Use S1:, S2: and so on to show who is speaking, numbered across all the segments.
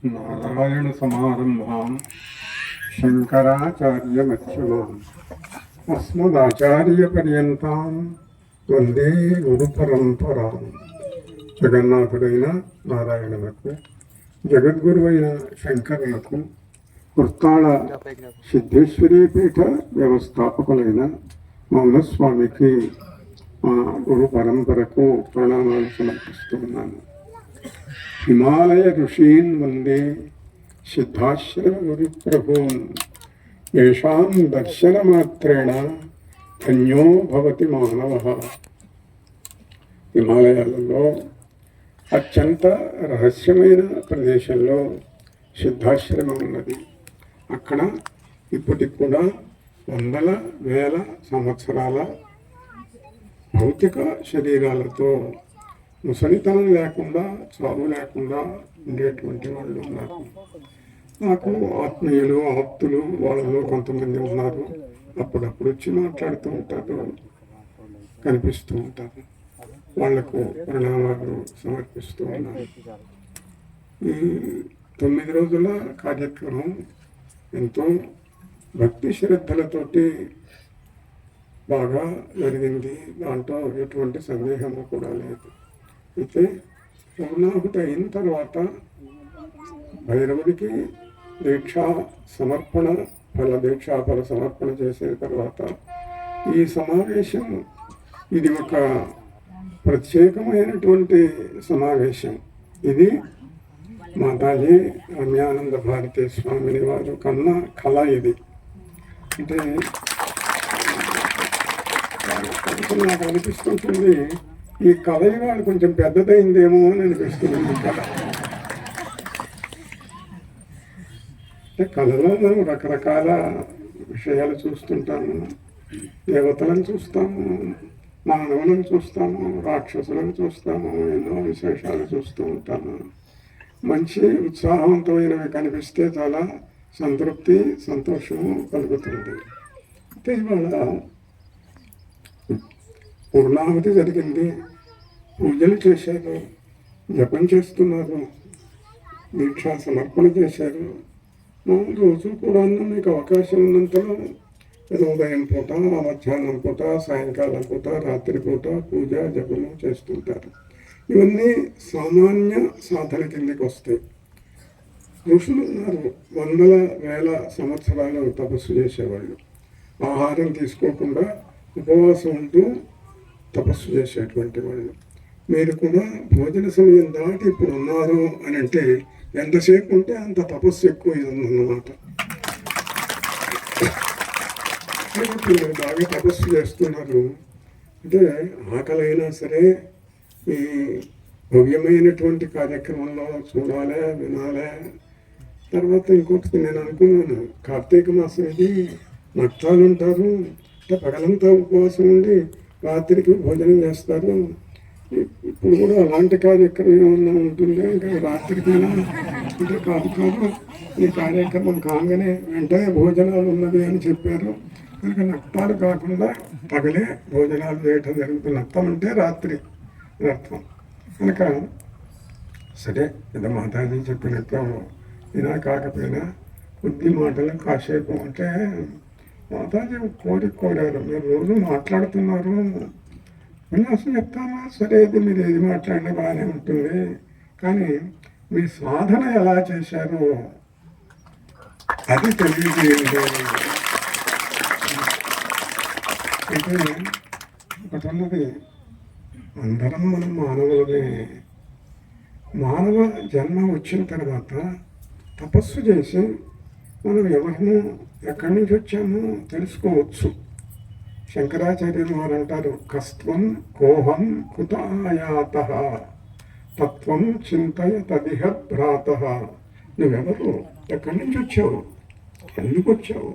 S1: నారాయణసమారంభాం శంకరాచార్యమధ్యమాం అస్మదాచార్యపర్యంతం వందే గురుపరంపరాం. జగన్నాథుడైన నారాయణులకు, జగద్గురువైన శంకరులకు, వృత్తాళ సిద్ధేశ్వరీ పీఠ వ్యవస్థాపకులైన మౌనస్వామికి, మా గురు పరంపరకు ప్రణామాలు సమర్పిస్తున్నాను. హిమాలయ ఋషీన్ వందే సిద్ధాశ్రమ గురు ప్రభూన్ ఏషాం దర్శనమాత్రేణ ధన్యో భవతి మానవ. హిమాలయాలలో అత్యంత రహస్యమైన ప్రదేశంలో సిద్ధాశ్రమం ఉన్నది. అక్కడ ఇప్పటికి కూడా వందల వేల సంవత్సరాల భౌతిక శరీరాలతో ముసలితనం లేకుండా, చావు లేకుండా ఉండేటువంటి వాళ్ళు ఉన్నారు. నాకు ఆత్మీయులు, ఆప్తులు వాళ్ళలో కొంతమంది ఉన్నారు. అప్పుడప్పుడు వచ్చి మాట్లాడుతూ ఉంటారు, కనిపిస్తూ ఉంటారు. వాళ్లకు ప్రణామాలు సమర్పిస్తూ ఉన్నారు. ఈ 9 రోజుల కార్యక్రమం ఎంతో భక్తి శ్రద్ధలతోటి బాగా జరిగింది. దాంట్లో ఎటువంటి సందేహము కూడా లేదు. అయితే పూర్ణాహుతి అయిన తర్వాత భైరవుడికి దీక్షా ఫల సమర్పణ చేసిన తర్వాత ఈ సమావేశం, ఇది ఒక ప్రత్యేకమైనటువంటి సమావేశం. ఇది మాతాజీ రమ్యానంద భారతీ స్వామిని వారు కన్నా కళ ఇది. అంటే నాకు అనిపిస్తుంటుంది, ఈ కళ ఇవాళ కొంచెం పెద్దదైందేమో అని అనిపిస్తుంది. కళ అంటే కళలో మనం రకరకాల విషయాలు చూస్తుంటాము. దేవతలను చూస్తాము, మానవులను చూస్తాము, రాక్షసులను చూస్తాము, ఎన్నో విశేషాలు చూస్తూ ఉంటాము. మంచి ఉత్సాహవంతమైనవి కనిపిస్తే చాలా సంతృప్తి, సంతోషము కలుగుతుంది. అయితే ఇవాళ పూర్ణాహుతి జరిగింది, పూజలు చేశారు, జపం చేస్తున్నారు, దీక్షా సమర్పణ చేశారు. రోజు కూడా మీకు అవకాశం ఉన్నంతలో ఉదయం పూట, మధ్యాహ్నం పూట, సాయంకాలం పూట, రాత్రి పూట పూజ జపము చేస్తుంటారు. ఇవన్నీ సామాన్య సాధన కిందకి వస్తాయి. ఋషులు ఉన్నారు, వందల వేల సంవత్సరాలు తపస్సు చేసేవాళ్ళు. ఆహారం తీసుకోకుండా ఉపవాసం ఉంటూ తపస్సు చేసేటువంటి వాళ్ళు. మీరు కూడా భోజన సమయం దాటి ఇప్పుడు ఉన్నారు అని అంటే ఎంతసేపు ఉంటే అంత తపస్సు ఎక్కువ అన్నమాట. మీరు బాగా తపస్సు చేస్తున్నారు అంటే ఆకలి అయినా సరే ఈ భవ్యమైనటువంటి కార్యక్రమంలో చూడాలి, వినాలి. తర్వాత ఇంకొకటి నేను అనుకున్నాను, కార్తీక మాసం ఇది, నక్తాలు ఉంటారు, అంటే పగలంతా ఉపవాసం ఉండి రాత్రికి భోజనం చేస్తారు. ఇప్పుడు కూడా అలాంటి కార్యక్రమం ఏమన్నా ఉంటుందా? ఇంకా రాత్రికైనా అంటే కాదు, ఈ కార్యక్రమం కాగానే వెంటనే భోజనాలు ఉన్నది అని చెప్పారు. కనుక నక్తాలు కాకుండా పగలే భోజనాలు చేయటం జరుగుతుంది. నక్తం అంటే రాత్రి అర్థం. కనుక సరే, ఏదో మాతాజీ చెప్పినట్లు వినా కాకపోయినా కొద్ది మాటలు కాసేపు అంటే మాతాజీ కోరారు. మీరు రోజు మాట్లాడుతున్నారు, విన్యాసం చెప్తామా? సరే, ఇది మీరు ఏది మాట్లాడినా బాగానే ఉంటుంది, కానీ మీ సాధన ఎలా చేశారో అది తెలియజేయండి. అంటే ఒకటి ఉన్నది, అందరం మనం మానవులమే. మానవ జన్మ వచ్చిన తర్వాత తపస్సు చేసి మనం ఎవరినో ఎక్కడి నుంచి వచ్చామో తెలుసుకోవచ్చు. శంకరాచార్యులు వారు అంటారు, కస్త్వం కోహం కుతాయాత తత్వం చింతయ తదిహ భ్రాత. నువ్వెవరు, ఎక్కడి నుంచి వచ్చావు, ఎందుకు వచ్చావు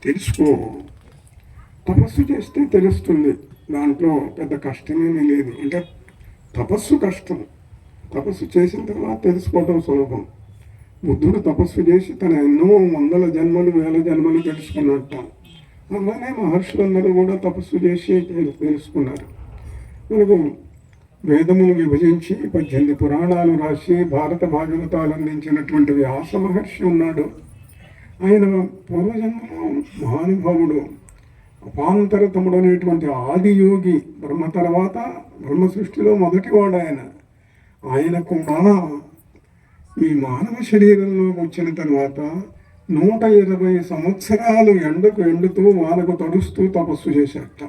S1: తెలుసుకో. తపస్సు చేస్తే తెలుస్తుంది, దాంట్లో పెద్ద కష్టమేమీ లేదు. అంటే తపస్సు కష్టం, తపస్సు చేసిన తర్వాత తెలుసుకోవడం సులభం. బుద్ధుడు తపస్సు చేసి తన ఎన్నో వందల జన్మలు, వేల జన్మలు తెలుసుకున్నట్ట. అలానే మహర్షులందరూ కూడా తపస్సు చేసి తెలుసుకున్నారు. మనకు వేదములు విభజించి 18 పురాణాలు రాసి భారత భాగవతాలు అందించినటువంటి వ్యాస మహర్షి ఉన్నాడు. ఆయన పూర్వజన్మలో మహానుభావుడు, అపాంతరతముడు అనేటువంటి ఆదియోగి, బ్రహ్మ తర్వాత బ్రహ్మ సృష్టిలో మొదటివాడు ఆయన కూడా ఈ మానవ శరీరంలో వచ్చిన తర్వాత 120 సంవత్సరాలు ఎండకు ఎండుతూ వానకు తడుస్తూ తపస్సు చేశాట.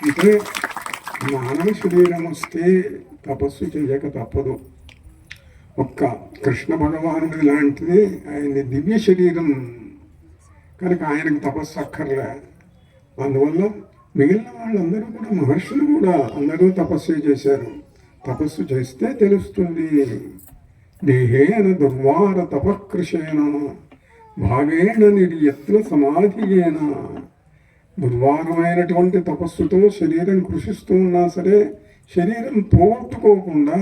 S1: అంటే మానవ శరీరం వస్తే తపస్సు చేయక తప్పదు. ఒక్క కృష్ణ భగవానుడి లాంటిది ఆయన దివ్య శరీరం కనుక ఆయనకు తపస్సు అక్కర్లే. అందువల్ల మిగిలిన వాళ్ళందరూ కూడా, మహర్షులు కూడా అందరూ తపస్సు చేశారు. తపస్సు చేస్తే తెలుస్తుంది. దేహేన దుర్వార తపకృషేణ భాగేణ నిర్యత్న సమాధియేన. దుర్వారమైనటువంటి తపస్సుతో శరీరం కృషిస్తూ ఉన్నా సరే శరీరం పోగొట్టుకోకుండా,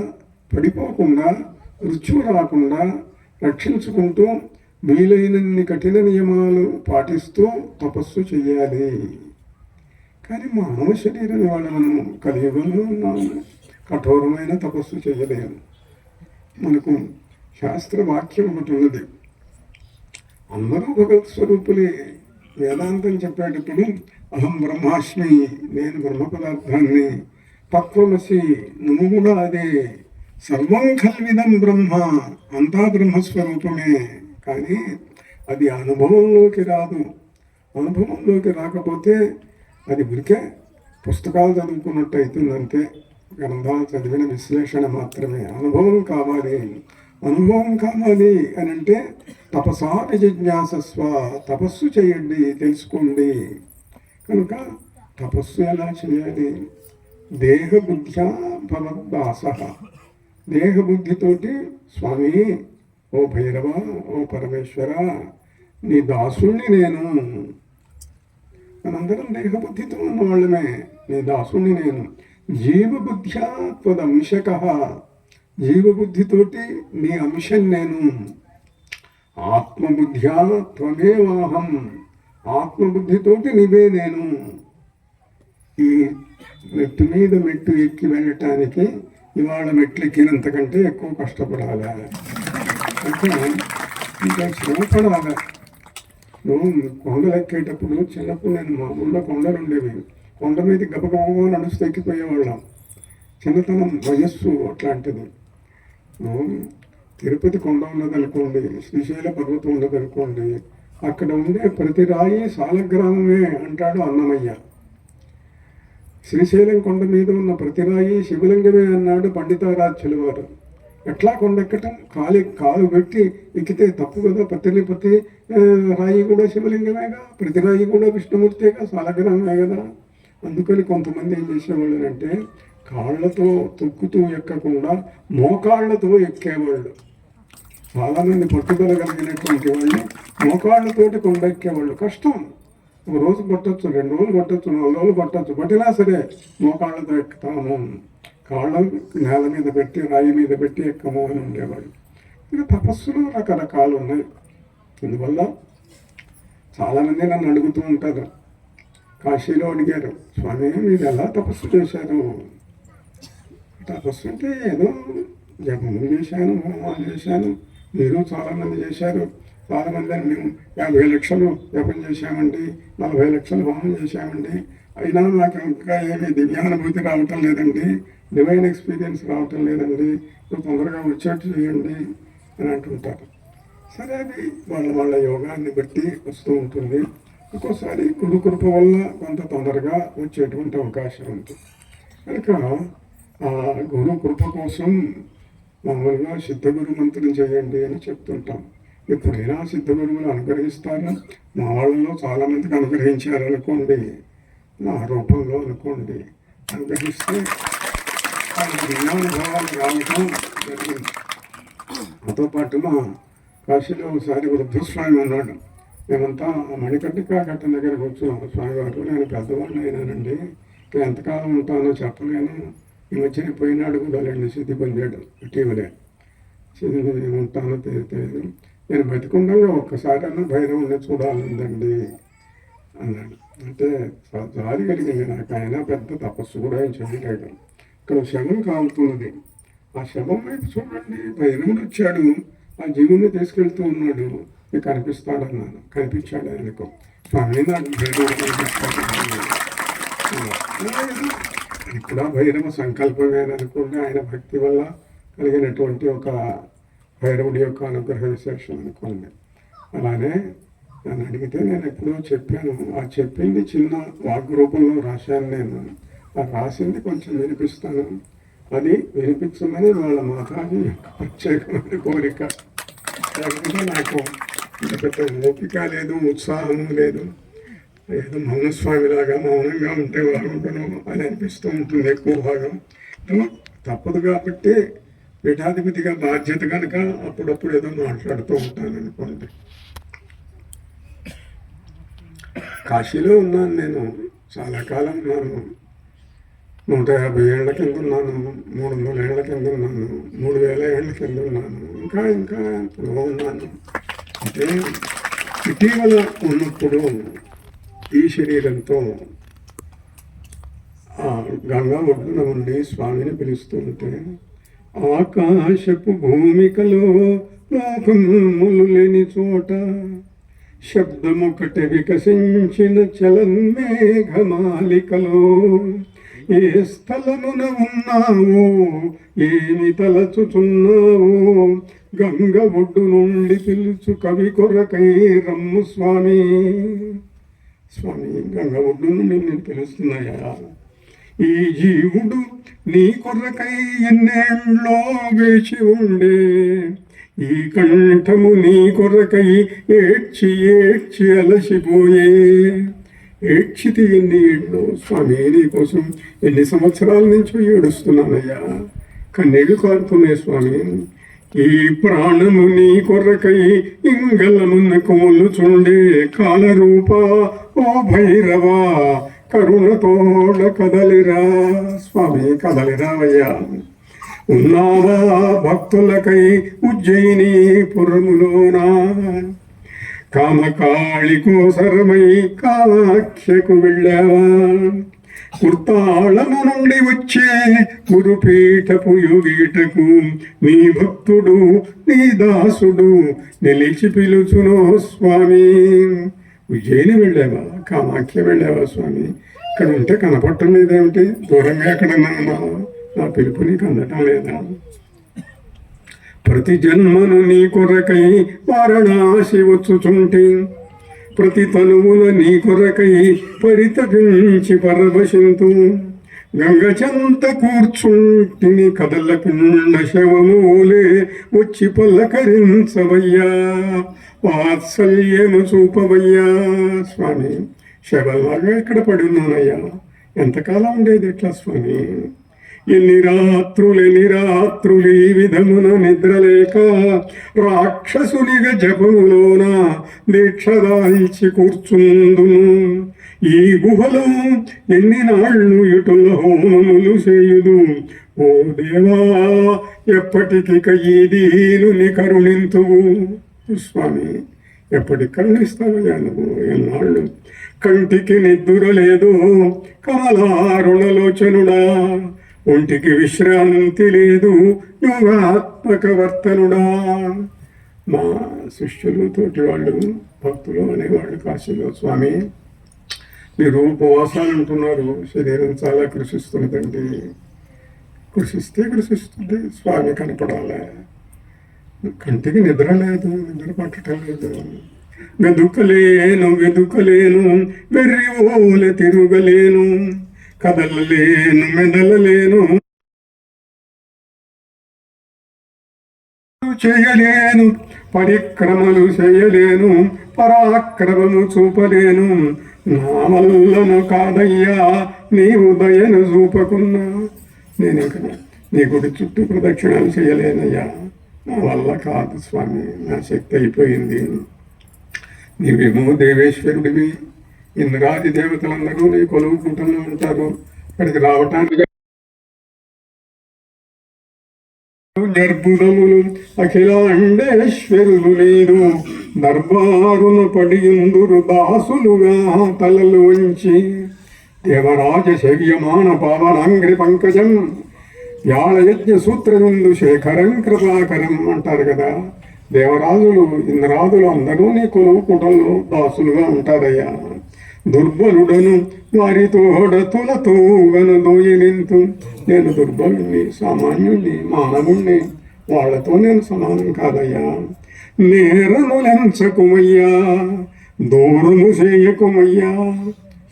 S1: పడిపోకుండా, మృత్యువు రాకుండా రక్షించుకుంటూ వీలైనన్ని కఠిన నియమాలు పాటిస్తూ తపస్సు చేయాలి. కానీ మానవ శరీరం ఇవాళ మనం కలియుగంలో ఉన్నాము, కఠోరమైన తపస్సు చేయలేము. మనకు శాస్త్ర వాక్యం ఒకటి ఉన్నది, అందరూ భగవత్ స్వరూపులే. వేదాంతం చెప్పేటప్పుడు అహం బ్రహ్మాస్మి, నేను బ్రహ్మ పదార్థాన్ని, తత్వమసి, నువ్వు కూడా అదే, సర్వం కల్విదం బ్రహ్మ, అంతా బ్రహ్మస్వరూపమే. కానీ అది అనుభవంలోకి రాదు. అనుభవంలోకి రాకపోతే అది ఉరికే పుస్తకాలు చదువుకున్నట్టు అవుతుందంటే, గ్రంథాలు చదివిన విశ్లేషణ మాత్రమే. అనుభవం కావాలి. అనుభవం కావాలి అని అంటే తపసా జిజ్ఞాసస్వ, తపస్సు చేయండి, తెలుసుకోండి. కనుక తపస్సు ఎలా చేయాలి? దేహబుద్ధ్యా భవద్దాస, దేహబుద్ధితోటి స్వామి, ఓ భైరవ, ఓ పరమేశ్వర, నీ దాసుణ్ణి నేను. మనందరం దేహబుద్ధితో ఉన్న వాళ్ళమే. నీ దాసుణ్ణి నేను. జీవబుద్ధ్యా త్వదంశక, జీవబుద్ధితోటి నీ అంశం నేను. ఆత్మబుద్ధ్యా త్వమేవాహం, ఆత్మబుద్ధితోటి నీవే నేను. ఈ మెట్టు మీద మెట్టు ఎక్కి వెళ్ళటానికి ఇవాళ మెట్లు ఎక్కినంతకంటే ఎక్కువ కష్టపడాలి. అంటే ఇంకా శ్రమ పడాలి. కొండలు ఎక్కేటప్పుడు చిన్నప్పుడు నేను మా ఊళ్ళో కొండలు ఉండేవి. కొండ మీద గబగబగా నడుస్తూ ఎక్కిపోయేవాళ్ళం. చిన్నతనం వయస్సు అట్లాంటిది. తిరుపతి కొండ ఉన్నదనుకోండి, శ్రీశైల పర్వతం ఉన్నదనుకోండి, అక్కడ ఉండే ప్రతి రాయి సాలగ్రామమే అంటాడు అన్నమయ్య. శ్రీశైలం కొండ మీద ఉన్న ప్రతి రాయి శివలింగమే అన్నాడు పండితారాధ్యుల వారు. ఎట్లా కొండెక్కటం? కాలు పెట్టి ఎక్కితే తప్పు కదా. ప్రతి రాయి కూడా శివలింగమేగా, ప్రతి రాయి కూడా విష్ణుమూర్తిగా, సాలగ్రామమే కదా. అందుకని కొంతమంది ఏం చేసేవాళ్ళు అంటే కాళ్ళతో తొక్కుతూ ఎక్కకుండా మోకాళ్ళతో ఎక్కేవాళ్ళు. చాలామంది పట్టుదల కలిగినటువంటి వాళ్ళు మోకాళ్ళతోటి కొండ ఎక్కేవాళ్ళు. కష్టం. ఒక రోజు పట్టచ్చు, 2 రోజులు పట్టచ్చు, 4 రోజులు పట్టచ్చు. పట్టినా సరే మోకాళ్ళతో ఎక్కుతాము, కాళ్ళ నేల మీద పెట్టి, రాయి మీద పెట్టి ఎక్కము అని ఉండేవాళ్ళు. ఇక తపస్సులు రకరకాలు ఉన్నాయి. అందువల్ల చాలామంది నన్ను అడుగుతూ ఉంటారు. కాశీలో అడిగారు, స్వామి మీరు ఎలా తపస్సు చేశారు? తపస్సు అంటే ఏదో జపములు చేశాను, హోమాలు చేశాను, మీరు చాలామంది చేశారు. చాలామంది అని మేము 50 లక్షలు జపం చేశామండి, 40 లక్షలు హోమం చేశామండి, అయినా నాకు ఇంకా ఏమీ దివ్యానుభూతి రావటం లేదండి, డివైన్ ఎక్స్పీరియన్స్ రావటం లేదండి, మీరు తొందరగా వచ్చేట్టు చేయండి అని అంటుంటారు. సరే, అది వాళ్ళ యోగాన్ని బట్టి వస్తూ ఉంటుంది. ఒక్కోసారి గురు కృప వల్ల కొంత తొందరగా వచ్చేటువంటి అవకాశం ఉంటుంది. కనుక ఆ గురు కృప కోసం మామూలుగా సిద్ధగురు మంత్రం చేయండి అని చెప్తుంటాం. ఎప్పుడైనా సిద్ధగురువులు అనుగ్రహిస్తారు. మా వాళ్ళలో చాలామందికి అనుగ్రహించారు అనుకోండి, నా రూపంలో అనుకోండి, అనుగ్రహిస్తే జ్ఞానుభవాలు రావటం జరిగింది. నాతో పాటు మా కాశీలో ఒకసారి వృద్ధస్వామి ఉన్నాడు. మేమంతా మణికర్ణికా ఘట్టం దగ్గర కూర్చున్నాం. స్వామివారు, నేను పెద్దవాడిని అయినానండి, ఇంకా ఎంతకాలం ఉంటానో చెప్పలేను, ఈ మధ్యన పోయినాడు కూడా 2 సిద్ధి పొందాడు ఇటీవలే. సిద్ధి ఏముంటానో తెలియదు, నేను బతికుండగా ఒక్కసారైనా భైరవుని చూడాలందండి అన్నాడు. అంటే జాలి కలిగింది నాకు. ఆయన పెద్ద తపస్సు కూడా ఏం చేయలేడు. ఇక్కడ శవం కాలుతున్నది. ఆ శవం వైపు చూడండి, భైరవుడు వచ్చాడు, ఆ జీవుని తీసుకెళ్తూ ఉన్నాడు, మీకు కనిపిస్తాడన్నాను. కనిపించాడు ఆయనకు. స్వామి నాకు భైరవుడు కనిపిస్తాడు. ఇప్పుడు భైరవ సంకల్పమే అనుకోండి, ఆయన భక్తి వల్ల కలిగినటువంటి ఒక భైరవుడి యొక్క అనుగ్రహ విశేషం అనుకోండి. అలానే నన్ను అడిగితే నేను ఎప్పుడో చెప్పాను. ఆ చెప్పింది చిన్న వాక్ రూపంలో రాశాను నేను. ఆ రాసింది కొంచెం వినిపిస్తాను. అది వినిపించమని వాళ్ళ మాతాజీ ప్రత్యేకమైన కోరిక. లేకపోతే నాకు పెద్ద ఓపిక లేదు, ఉత్సాహం లేదు. ఏదో మౌనస్వామిలాగా మౌనంగా ఉంటే బాగుంటాను అని అనిపిస్తూ ఉంటుంది ఎక్కువ భాగం. తప్పదు కాబట్టి పీఠాధిపతిగా బాధ్యత కనుక అప్పుడప్పుడు ఏదో మాట్లాడుతూ ఉంటాను అనుకోండి. కాశీలో ఉన్నాను నేను, చాలా కాలం ఉన్నాను. 150 ఏళ్ల కింద ఉన్నాను, 300 ఏళ్ల కింద ఉన్నాను, 3000 ఏళ్ల కింద ఉన్నాను, ఇంకా ఎంతో ఉన్నాను. అంటే ఇటీవల ఉన్నప్పుడు ఈ శరీరంతో ఆ గంగా ఒడ్డున ఉండి స్వామిని పిలుస్తుంటే ఆకాశపు భూమికలో లోకములు లేని చోట శబ్దమొకటి వికసించిన చలన్మేఘమాలికలో ఏ స్థలమున ఉన్నావో, ఏమి తలచుచున్నావో, గంగ ఒడ్డు నుండి పిలుచు కవి కొరకై రమ్ము స్వామి. స్వామి, గంగ ఒడ్డు నుండి నేను పిలుస్తున్నాయా? ఈ జీవుడు నీ కొరకై ఎన్నేళ్ళో వేచి ఉండే, ఈ కంఠము నీ కొరకై ఏడ్చి ఏడ్చి అలసిపోయే. ఏడ్చితే ఎన్ని ఏళ్ళు స్వామి, నీ కోసం ఎన్ని సంవత్సరాల నుంచో ఏడుస్తున్నానయ్యా. కన్నీళ్లు కారుతున్నాయి స్వామి. ఈ ప్రాణము నీ కొరకై ఇంగళమున్న కోలుచుండే కాలరూప ఓ భైరవా, కరుణతోడ కదలిరా స్వామి, కదలిరావయ్యా. ఉన్నావా భక్తులకై ఉజ్జయిని పురములోనా, కామకాళి కోసరమై కామాఖ్యకు వెళ్ళావా. కుర్తాళము నుండి వచ్చే గురుపీఠపు యోగీటకు నీ భక్తుడు నీ దాసుడు నిలిచి పిలుచునో స్వామి. ఉజ్జయిని వెళ్ళావా, కామాఖ్య వెళ్ళావా స్వామి? ఇక్కడ ఉంటే కనపడటం లేదేమిటి? దూరంగా ఎక్కడన్నా ఉన్నావా? నా పిలుపు నీకు అందటం లేదా? ప్రతి జన్మను నీ కొరకై వారణాసి వచ్చుచుంటే, ప్రతి తనువుల నీ కొరకై పరితపించి పరవశింతు. గంగ చెంత కూర్చుంటిని కదలకుండ శవమూలే వచ్చి పల్లకరించవయ్యా, వాత్సల్యము చూపవయ్యా. స్వామి, శవలాగా ఇక్కడ పడి ఉన్నానయ్యా, ఎంతకాలం ఉండేది ఎట్లా స్వామి? ఎన్ని రాత్రులు ఈ విధమున నిద్రలేక రాక్షసునిగా జపములోన దీక్ష దాల్చి కూర్చుందును. ఈ గుహలో ఎన్ని నాళ్ళు ఇటుల హోమములు చేయుదు. ఓ దేవా, ఎప్పటికి ఈ దీనుని కరుణింతువు. స్వామి, ఎప్పటికి కరుణిస్తావయ్యా నువ్వు? ఎన్నాళ్ళు కంటికి నిద్ర లేదు కమలారుణలోచనుడా, ఒంటికి విశ్రాంతి లేదు యోగాత్మక వర్తనుడా. మా శిష్యులు తోటి వాళ్ళు భక్తులు అనేవాళ్ళు కాశీలో, స్వామి మీరు ఉపవాసాలు అంటున్నారు, శరీరం చాలా కృషిస్తున్నదండి. కృషిస్తుంది, స్వామి కనపడాలి. కంటికి నిద్ర లేదు, నిద్ర పట్టడం లేదు. వెదుకలేను వెర్రివోలె తిరుగలేను, కదలలేను మెదలలేను, చేయలేను పరిక్రమలు చేయలేను, పరాక్రమము చూపలేను. నా వల్లను కాదయ్యా నీవు దయను చూపకున్నా. నేను ఇంకా నీ గుడి చుట్టూ ప్రదక్షిణాలు చేయలేనయ్యా, నా వల్ల కాదు స్వామి, నా శక్తి అయిపోయింది. నీవేమో దేవేశ్వరుడివి, ఇంద్రాది దేవతలందరూ నీ కొలువుకుంటూనే ఉంటారు. ఇక్కడికి రావటానికి గర్భుదములు అఖిలాండేశ్వరులు లేదు. దర్బారున పడియుందురు దాసులుగా తలలు వంచి. దేవరాజ శవ్యమాన పావనాంగ్రి పంకజం యాళయజ్ఞ సూత్రముందు శేఖరం కృపాకరం అంటారు కదా. దేవరాజులు ఇంద్రాదులు అందరూ నీ కుటుంలో దాసులుగా ఉంటారయ్యా. దుర్బలుడను వారితోడ తులతూగను దోయనింతు. నేను దుర్బలుణ్ణి, సామాన్యుణ్ణి, మానవుణ్ణి, వాళ్లతో నేను సమానం కాదయ్యా. నేరములెంచకుమయ్యా, దూరము చేయకుమయ్యా.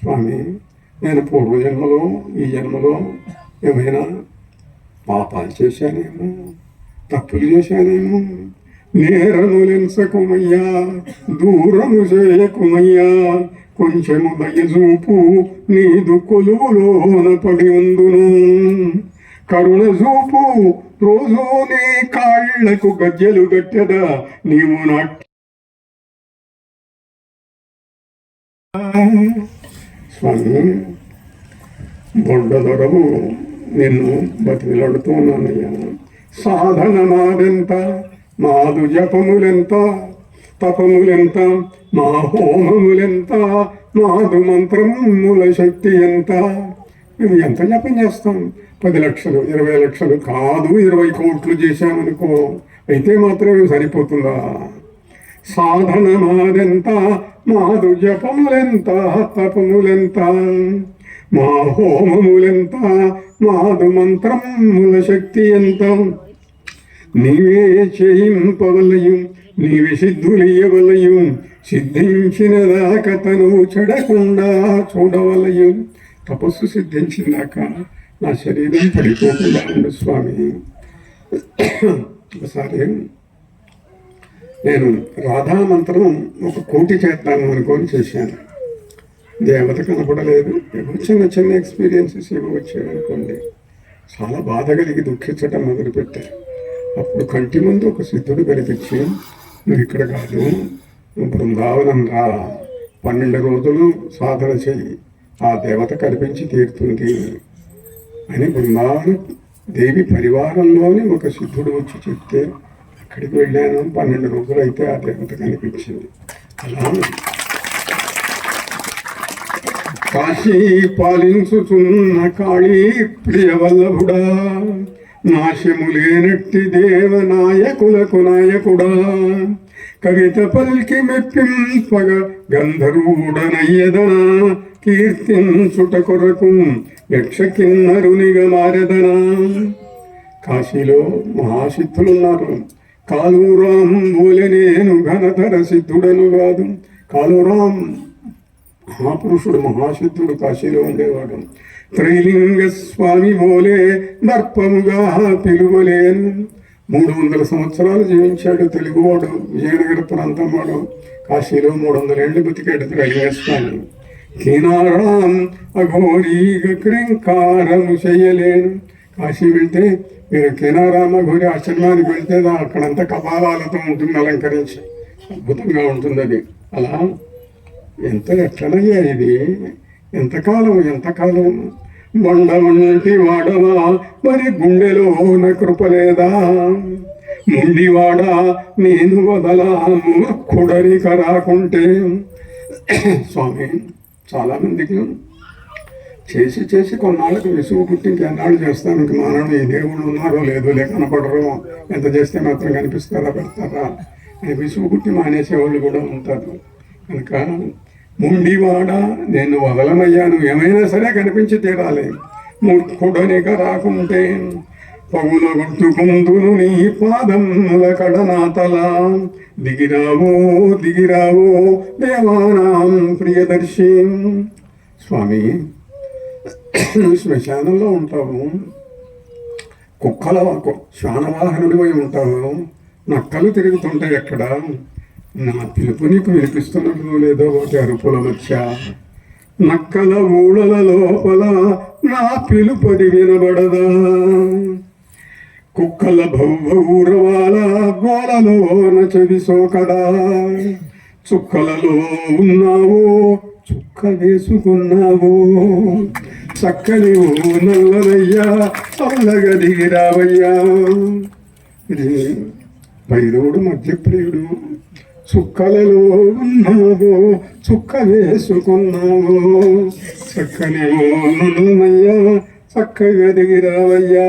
S1: స్వామి, నేను పూర్వజన్మలో ఈ జన్మలో ఏమైనా పాపాలు చేశానేమో, తప్పులు చేశానేమో. నేరములెంచకుమయ్యా, దూరము చేయకుమయ్యా. కొంచెము దయచూపు, నీదు కొలువులోన పడి ఉందును. కరుణ చూపు, రోజు నీ కాళ్లకు గజ్జెలు గట్టెదా. నీవు నా స్వామి, బొడ్డదొరవు నిన్ను బతిలాడుతూ ఉన్నానయ్యా. సాధన మాదెంత, మాదు జపములెంత, తపములెంత, మా హోమములెంత, మాదు మంత్రముల శక్తి ఎంత. మేము ఎంత జపం చేస్తాం? 10 లక్షలు, 20 లక్షలు కాదు, 20 కోట్లు చేశామనుకో, అయితే మాత్రమే సరిపోతుందా? సాధన మాదెంత, మాదు జపములెంత, తపములెంత, మా హోమములెంత, మాదు మంత్రముల శక్తి ఎంత. నీవే చేయింపవలయం, నీవే సిద్ధులియవలయం. సిద్ధించిన దాకా తను చెడకుండా చూడవలయం. తపస్సు సిద్ధించిందాక నా శరీరం పడిపోకుండా ఉండు స్వామి. ఒకసారి నేను రాధా మంత్రం 1 కోటి చేద్దాము అనుకొని చేశాను. దేవత కనపడలేదు. చిన్న చిన్న ఎక్స్పీరియన్సెస్ ఏమో వచ్చాయి అనుకోండి. చాలా బాధ కలిగి దుఃఖించటం మొదలుపెట్టాను. అప్పుడు కంటి ముందు ఒక సిద్ధుడు కనిపించి, నువ్వు ఇక్కడ కాదు, నువ్వు బృందావనం రా, 12 రోజులు సాధన చెయ్యి, ఆ దేవత కనిపించి తీరుతుంది అని బృందావన దేవి పరివారంలోని ఒక సిద్ధుడు వచ్చి చెప్తే అక్కడికి వెళ్ళాను. 12 రోజులు అయితే ఆ దేవత కనిపించింది. అలా కాశీ పాలించుచున్న కాళీ ప్రియవల్లభుడా, నాశము లేనట్టి దేవనాయకులకు నాయకుడా. కవిత పల్కి మెప్పింపగ గంధర్వుడనయ్యదనా. కీర్తించుట కొరకు యక్ష కిన్నరునిగా మారెదనా. కాశీలో మహాసిద్ధులున్నారు. కాళూరాం బోలె నేను ఘనతర సిద్ధుడను కాదు. కాళూరాం మహాపురుషుడు, మహాసిద్ధుడు కాశీలో ఉండేవాడు. త్రైలింగ స్వామి బోలే దర్పముగా పిలువలేను. 300 సంవత్సరాలు జీవించాడు తెలుగువాడు, విజయనగర ప్రాంతం వాడు. కాశీలో 300 ఏళ్ళు బతికాడు త్రైలింగ స్వామి. కినారాం అఘోరీగ క్రింకారము చేయలేను. కాశీ వెళ్తే మీరు కినారాం అఘోరి ఆశ్రమానికి వెళ్తే అక్కడంతా కపాలాలతో ఉంటుంది, అలంకరించి అద్భుతంగా ఉంటుంది అది. అలా ఎట్లనయ్యా ఇది? ఎంతకాలం బండ వంటి వాడవా మరి గుండెలోన కృపలేదా. ముండివాడా నేను వదలా మూర్ఖుడని కరాకుంటే. స్వామి, చాలామందికి చేసి కొన్నాళ్ళకి విసుగు పుట్టి ఇంకెన్నాళ్ళు చేస్తాను, ఇంక మానవుడు ఈ దేవుడు ఉన్నారో లేదో, లేక కనపడరు, ఎంత చేస్తే మాత్రం కనిపిస్తారా పెడతారా అని విసుగు పుట్టి మానేసేవాళ్ళు కూడా ఉంటారు. కనుక ముండివాడా నేను వదలనయ్యాను, ఏమైనా సరే కనిపించి తీరాలి. మూర్ఖుడనిక రాకుంటే పగుల గుర్తుకుందును నీ పాదముల కడనాతలా. దిగిరావో దేవానాం ప్రియదర్శి. స్వామి, నువ్వు శ్మశానంలో ఉంటావు, కుక్కల శ్వానవాహనుడిపై ఉంటావు, నక్కలు తిరుగుతుంటాయి అక్కడ. నా పిలుపు నీకు వినిపిస్తున్నట్లు లేదో ఒకటి అరుపుల మధ్య. నక్కల ఊళ్ళల లోపల నా పిలుపది వినబడదా. కుక్కల భౌరవాల గోలలోన చెవి సోకడా. చుక్కలలో ఉన్నావో చుక్క వేసుకున్నావో. చక్కని ఓ నల్లనయ్యా చల్లగా దిగిరావయ్యా. ఇది భైరవుడు మధ్యప్రియుడు. చుక్కలలో ఉన్నావో చుక్క వేసుకున్నావో. చక్కని ఓ నల్లనయ్యా చక్కగా దిగిరావయ్యా.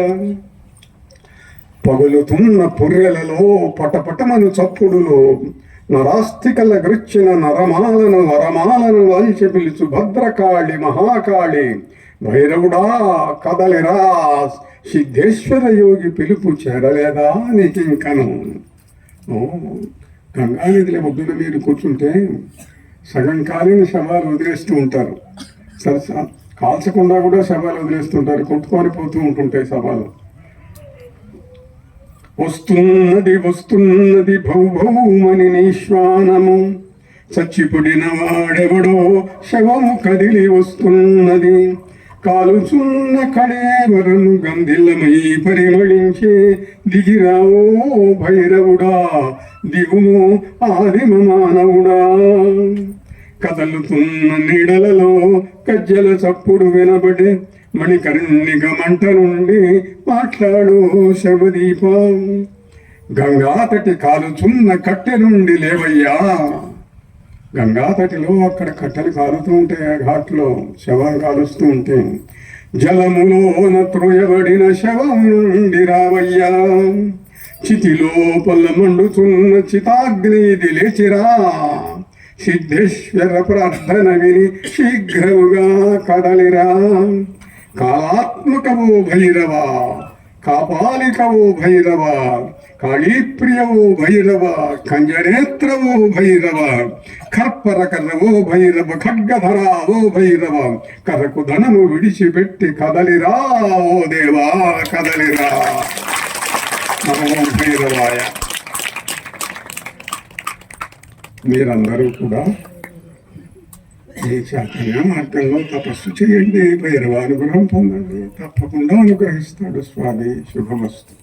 S1: పగులుతున్న పుర్రెలలో పటపటమను చప్పుడులో నరాస్తికల గృచ్చిన నరమాలను వరమాలను వాల్చి పిలుచు భద్రకాళి మహాకాళి భైరవుడా కదలిరా, సిద్ధేశ్వర యోగి పిలుపు చేరలేదా నీకింకను. గంగానదిలో ఒడ్డున మీరు కూర్చుంటే సగం కాలిన శవాలు వదిలేస్తూ ఉంటారు. సరే, కాల్చకుండా కూడా శవాలు వదిలేస్తుంటారు, కొట్టుకొని పోతూ ఉంటుంటాయి శవాలు. వస్తున్నది వస్తున్నది భౌభౌమని నిశ్వానము, చచ్చిపుడిన వాడెవడో శవము కదిలి వస్తున్నది. కాలుచున్న కళేవరను గంధిల్లమై పరిమళించే, దిగిరావో భైరవుడా దిగుము ఆదిమ మానవుడా. కదలుతున్న నీడలలో కజ్జల చప్పుడు వినబడే, మణికర్ణిక మంట నుండి మాట్లాడు శవదీపం. గంగాతటి కాలుచున్న కట్టె నుండి లేవయ్యా. గంగాతటిలో అక్కడ కట్టెలు కాలుతూ ఉంటాయి, ఆ ఘాట్లో శవం కాలుస్తూ ఉంటే. జలములోన త్రోయబడిన శవం నుండి రావయ్యా. చితిలోపల మండుచున్న చితాగ్నిది లేచిరా. సిద్ధేశ్వర ప్రార్థన విని శీఘ్రముగా కదలిరా. కాళాత్మకవో భైరవ, కాపాలికవో భైరవ, కాళీప్రియవో భైరవ, కంజనేత్రవో భైరవ, కర్పరకరవో భైరవ, ఖడ్గధరావో భైరవ, కరకు ధనము విడిచిపెట్టి కదలిరా ఓ దేవా కదలిరా. నమో భైరవాయ. మీరందరూ కూడా ఈ చైతన్య మార్గంలో తపస్సు చేయండి, భైరవ అనుగ్రహం పొందండి, తప్పకుండా అనుగ్రహిస్తాడు స్వామి. శుభమస్తు.